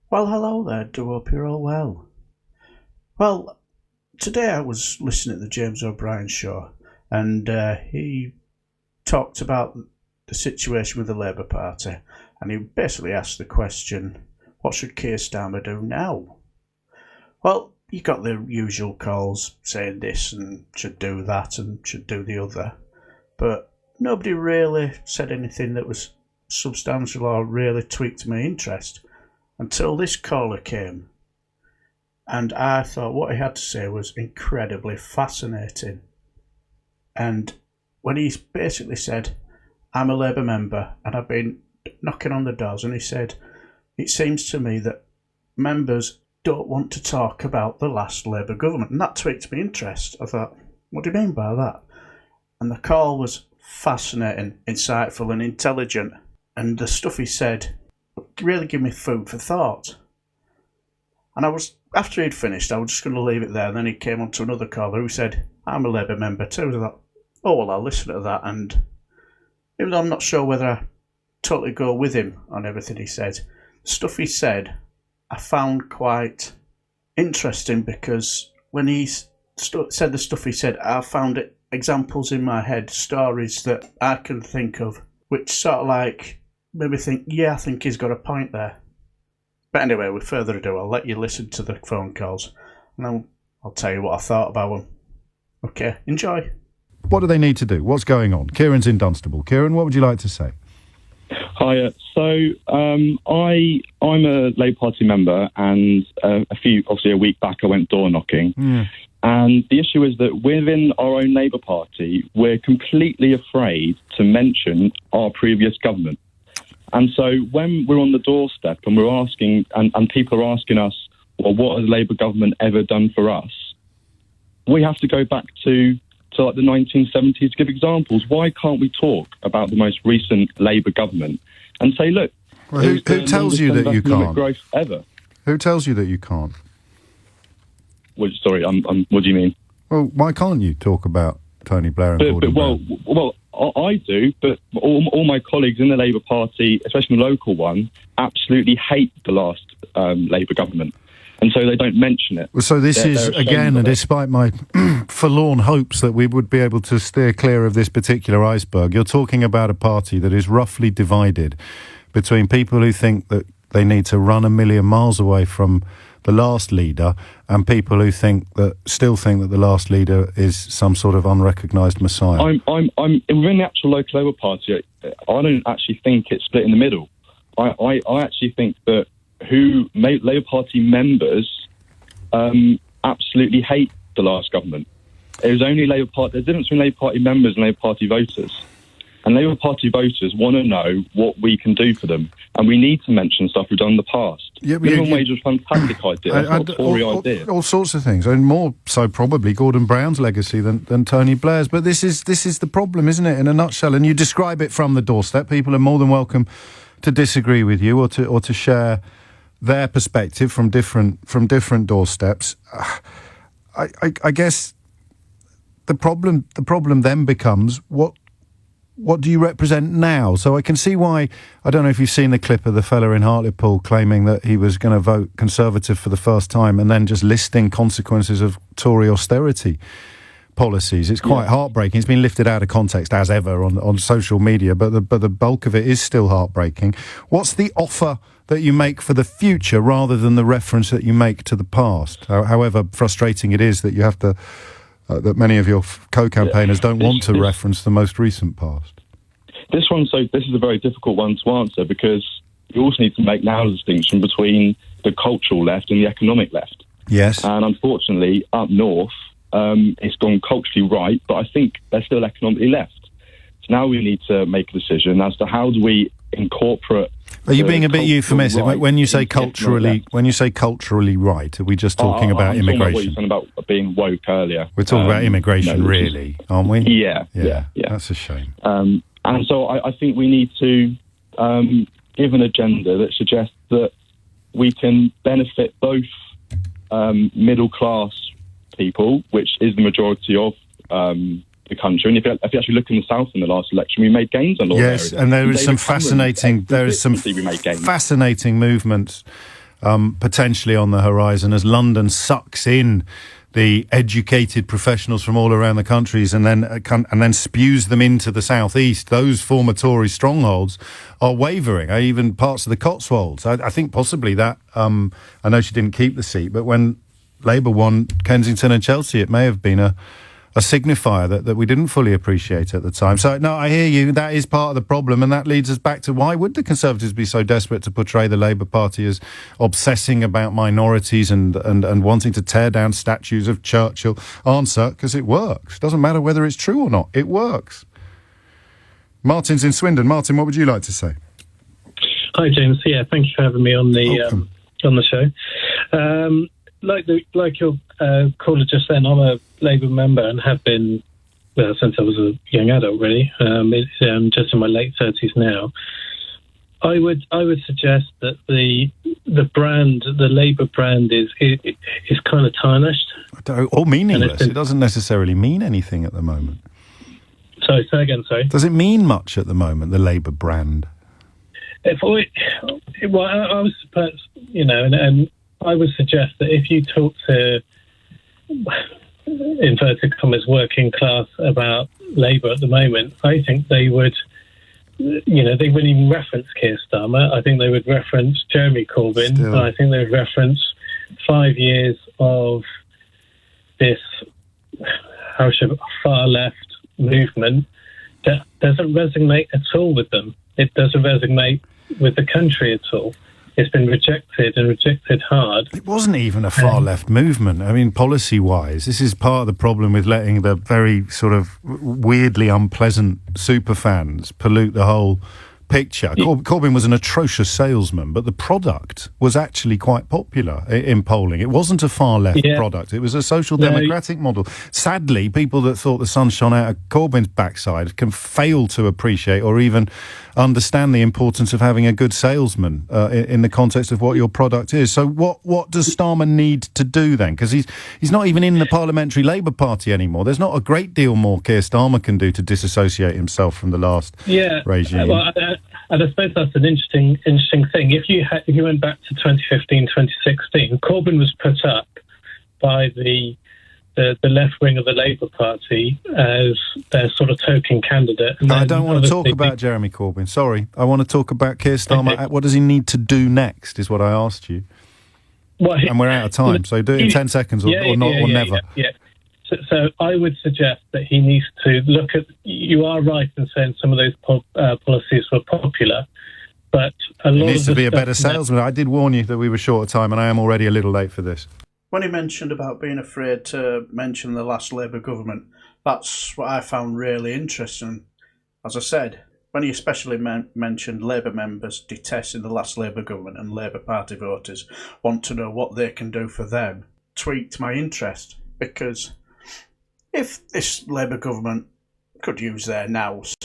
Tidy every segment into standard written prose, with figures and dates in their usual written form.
Well, hello there. Do hope you're all well. Well, today I was listening to the James O'Brien show, and he talked about the situation with the Labour Party, and he basically asked the question, what should Keir Starmer do now? Well, you got the usual calls saying this and should do that and should do the other, but nobody really said anything that was substantial or really tweaked my interest until this caller came. And I thought what he had to say was incredibly fascinating. And when he basically said, I'm a Labour member and I've been knocking on the doors, and he said, it seems to me that members don't want to talk about the last Labour government. And that tweaked my interest. I thought, what do you mean by that? And the call was fascinating, insightful and intelligent. And the stuff he said really gave me food for thought. And after he'd finished, I was just going to leave it there. And then he came on to another caller who said, I'm a Labour member too. I thought, oh, well, I'll listen to that. And even though I'm not sure whether I totally go with him on everything he said, the stuff he said I found quite interesting, because when he said the stuff he said, I found examples in my head, stories that I can think of, which sort of like made me think, yeah, I think he's got a point there. But anyway, with further ado, I'll let you listen to the phone calls, and then I'll tell you what I thought about them. Okay, enjoy. What do they need to do? What's going on? Kieran's in Dunstable. Kieran, what would you like to say? Hiya. So I'm a Labour Party member, and a week back I went door knocking. Yeah. And the issue is that within our own Labour Party, we're completely afraid to mention our previous government. And so when we're on the doorstep and we're asking, and people are asking us, well, what has the Labour government ever done for us? We have to go back to like the 1970s to give examples. Why can't we talk about the most recent Labour government and say, look, well, who tells you that you can't? Growth ever. Who tells you that you can't? What do you mean? Well, why can't you talk about Tony Blair and Gordon Brown? Well, I do, but all my colleagues in the Labour Party, especially the local one, absolutely hate the last Labour government. And so they don't mention it. Well, so this is, again, and despite my forlorn hopes that we would be able to steer clear of this particular iceberg, you're talking about a party that is roughly divided between people who think that they need to run a million miles away from the last leader and people who still think that the last leader is some sort of unrecognised messiah. I'm within the actual local Labour Party. I don't actually think it's split in the middle. I actually think that Labour Party members absolutely hate the last government. It was only Labour Party. There's a difference between Labour Party members and Labour Party voters. And Labour Party voters want to know what we can do for them. And we need to mention stuff we've done in the past. Yeah, Minimum wage was a fantastic idea. That's not a Tory idea. All sorts of things. And more so probably Gordon Brown's legacy than Tony Blair's. But this is the problem, isn't it, in a nutshell? And you describe it from the doorstep. People are more than welcome to disagree with you or to share their perspective from different doorsteps. I guess the problem then becomes what do you represent now? So I can see why, I don't know if you've seen the clip of the fella in Hartlepool claiming that he was going to vote Conservative for the first time and then just listing consequences of Tory austerity policies. It's quite heartbreaking. It's been lifted out of context as ever on social media, but the bulk of it is still heartbreaking. What's the offer that you make for the future rather than the reference that you make to the past? However frustrating it is that you have to that many of your co-campaigners don't want to reference the most recent past. This is a very difficult one to answer, because you also need to make now the distinction between the cultural left and the economic left. Yes. And unfortunately, up north, it's gone culturally right, but I think they're still economically left. So now we need to make a decision as to how do we incorporate. Are you being a bit euphemistic when you say culturally? When you say culturally right, are we just talking about immigration? Talking about what you said about being woke earlier. We're talking about immigration, really, aren't we? Yeah. That's a shame. And so I think we need to give an agenda that suggests that we can benefit both middle class people, which is the majority of the country. And if you actually look in the south in the last election, we made gains on all areas. Yes, and there is some fascinating movements potentially on the horizon as London sucks in the educated professionals from all around the countries and then spews them into the southeast. Those former Tory strongholds are wavering. Even parts of the Cotswolds. I think possibly that. I know she didn't keep the seat, but when Labour won Kensington and Chelsea, it may have been a signifier that we didn't fully appreciate at the time. So, no, I hear you. That is part of the problem, and that leads us back to why would the Conservatives be so desperate to portray the Labour Party as obsessing about minorities and wanting to tear down statues of Churchill? Answer, because it works. Doesn't matter whether it's true or not. It works. Martin's in Swindon. Martin, what would you like to say? Hi, James. Yeah, thank you for having me on the show. Like your caller just then, I'm a Labour member and have been since I was a young adult, really. Just in my late 30s now. I would suggest that the brand, the Labour brand, is kind of tarnished or meaningless. It doesn't necessarily mean anything at the moment. Sorry, say again. Sorry. Does it mean much at the moment, the Labour brand? I was, and I would suggest that if you talk to, inverted commas, working class about Labour at the moment, I think they would, they wouldn't even reference Keir Starmer. I think they would reference Jeremy Corbyn. And I think they would reference 5 years of this far left movement that doesn't resonate at all with them. It doesn't resonate with the country at all. It's been rejected and rejected hard. It wasn't even a far-left movement. I mean, policy-wise, this is part of the problem with letting the very sort of weirdly unpleasant superfans pollute the whole picture. Corbyn was an atrocious salesman, but the product was actually quite popular in polling. It wasn't a far-left product. It was a social democratic model. Sadly, people that thought the sun shone out of Corbyn's backside can fail to appreciate or even understand the importance of having a good salesman in the context of what your product is. So what does Starmer need to do then? Because he's not even in the Parliamentary Labour Party anymore. There's not a great deal more Keir Starmer can do to disassociate himself from the last regime. Well, and I suppose that's an interesting thing. If you went back to 2015, 2016, Corbyn was put up by the left wing of the Labour Party as their sort of token candidate. No, I don't want to talk about Jeremy Corbyn. Sorry. I want to talk about Keir Starmer. Okay. What does he need to do next is what I asked you. And we're out of time, so do it in 10 seconds or never. Yeah. So I would suggest that he needs to look at... You are right in saying some of those policies were popular, but a lot of... He needs to be a better salesman. I did warn you that we were short of time, and I am already a little late for this. When he mentioned about being afraid to mention the last Labour government, that's what I found really interesting. As I said, when he especially mentioned Labour members detesting the last Labour government and Labour Party voters want to know what they can do for them, tweaked my interest, because if this Labour government could use their nous,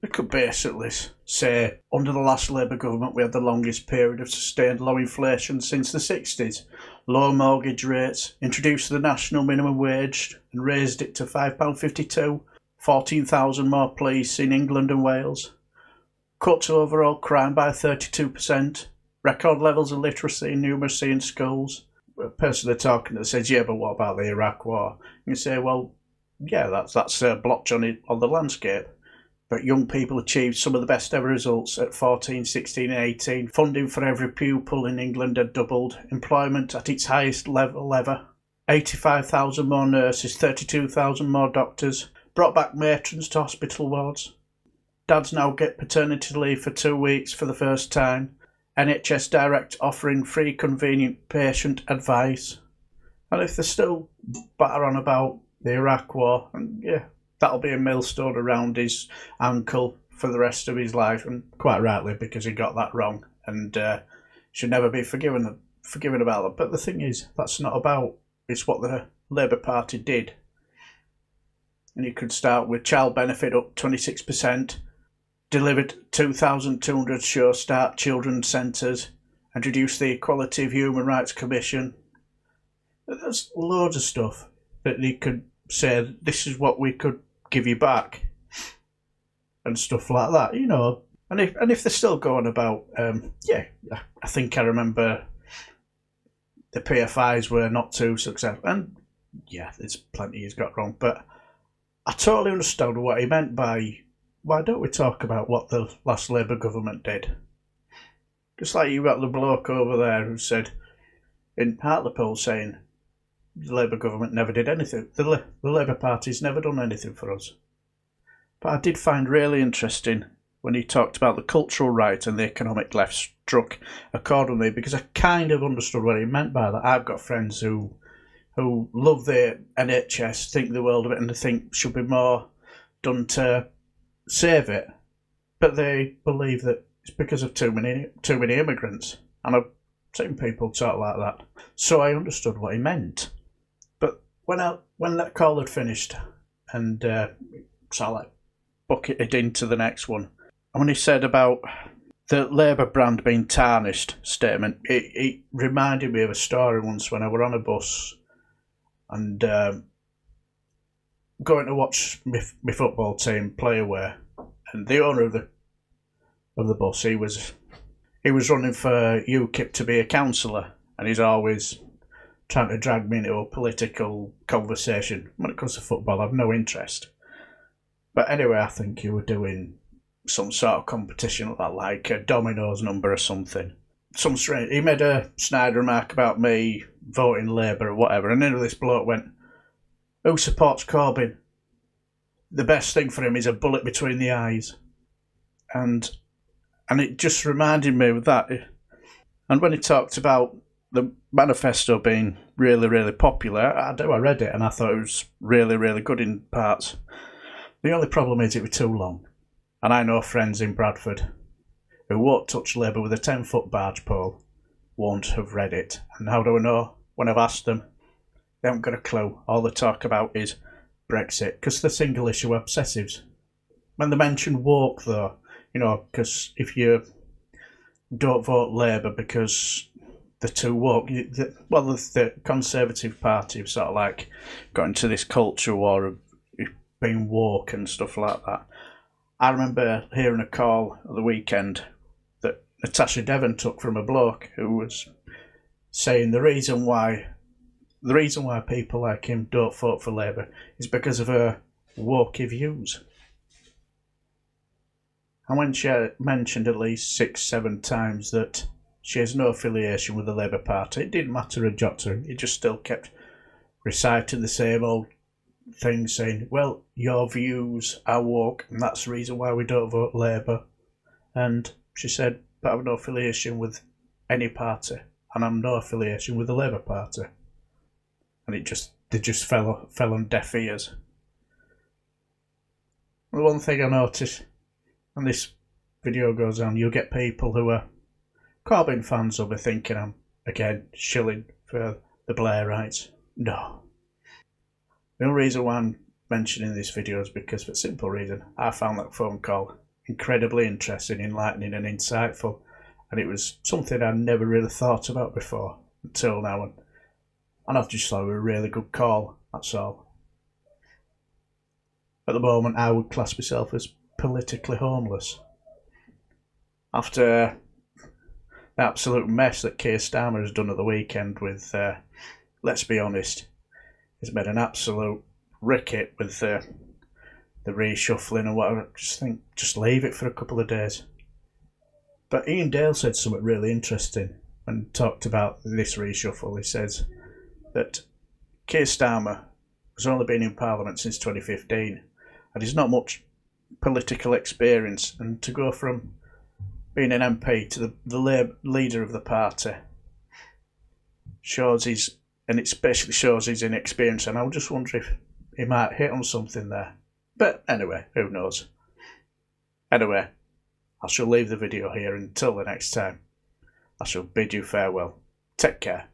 they could basically say, under the last Labour government we had the longest period of sustained low inflation since the 60s, low mortgage rates, introduced the national minimum wage and raised it to £5.52, 14,000 more police in England and Wales, cut overall crime by 32%, record levels of literacy and numeracy in schools. A person they're talking to says, yeah, but what about the Iraq war? And you say, well, yeah, that's a blotch on the landscape. But young people achieved some of the best ever results at 14, 16 and 18. Funding for every pupil in England had doubled. Employment at its highest level ever. 85,000 more nurses, 32,000 more doctors. Brought back matrons to hospital wards. Dads now get paternity leave for 2 weeks for the first time. NHS Direct offering free convenient patient advice. And if they're still batter on about the Iraq war, and that'll be a millstone around his ankle for the rest of his life, and quite rightly, because he got that wrong and should never be forgiven about that. But the thing is, that's not about, it's what the Labour Party did. And you could start with child benefit up 26%, delivered 2,200 Sure Start children's centres, introduced the Equality of Human Rights Commission. There's loads of stuff that you could say, this is what we could give you back, and stuff like that, And if they're still going about, I think I remember the PFIs were not too successful. And yeah, there's plenty he's got wrong, but I totally understood what he meant by, why don't we talk about what the last Labour government did? Just like you got the bloke over there who said, in Hartlepool, saying the Labour government never did anything. The Labour Party's never done anything for us. But I did find really interesting when he talked about the cultural right and the economic left struck a chord with me, because I kind of understood what he meant by that. I've got friends who love the NHS, think the world of it, and they think should be more done to save it. But they believe that it's because of too many immigrants. And I've seen people talk like that. So I understood what he meant. But when that call had finished and so I like bucketed into the next one, and when he said about the Labour brand being tarnished statement, it reminded me of a story once when I were on a bus and going to watch my football team play away, and the owner of the bus, he was running for UKIP to be a councillor, and he's always trying to drag me into a political conversation. When it comes to football, I've no interest. But anyway, I think he were doing some sort of competition like a dominoes number or something. He made a snide remark about me voting Labour or whatever, and then this bloke went, "Who supports Corbyn? The best thing for him is a bullet between the eyes." And it just reminded me of that. And when he talked about the manifesto being really, really popular, I read it and I thought it was really, really good in parts. The only problem is it was too long. And I know friends in Bradford who won't touch Labour with a 10-foot barge pole, won't have read it. And how do I know? When I've asked them, they haven't got a clue. All they talk about is Brexit, because they're single issue obsessives. When they mention woke, though, because if you don't vote Labour because they're too woke, the Conservative Party have sort of like got into this culture war of being woke and stuff like that. I remember hearing a call at the weekend that Natasha Devon took from a bloke who was saying the reason why people like him don't vote for Labour is because of her wokey views. And when she mentioned at least 6-7 times that she has no affiliation with the Labour Party, it didn't matter a jot to him. He just still kept reciting the same old thing, saying, well, your views are woke and that's the reason why we don't vote Labour. And she said, but I've no affiliation with any party, and I'm no affiliation with the Labour Party. And they just fell on deaf ears. The one thing I noticed, and this video goes on, you'll get people who are Corbyn fans will be thinking I'm, again, shilling for the Blairites. No. The only reason why I'm mentioning this video is because, for a simple reason, I found that phone call incredibly interesting, enlightening and insightful, and it was something I never really thought about before until now, and I just thought it was a really good call, that's all. At the moment, I would class myself as politically homeless. After the absolute mess that Keir Starmer has done at the weekend with, let's be honest, he's made an absolute ricket with the reshuffling and whatever. Just leave it for a couple of days. But Ian Dale said something really interesting when he talked about this reshuffle. He says that Keir Starmer has only been in Parliament since 2015 and he's not much political experience, and to go from being an MP to the leader of the party shows and it especially shows his inexperience, and I just wonder if he might hit on something there. But anyway, who knows? Anyway, I shall leave the video here until the next time. I shall bid you farewell. Take care.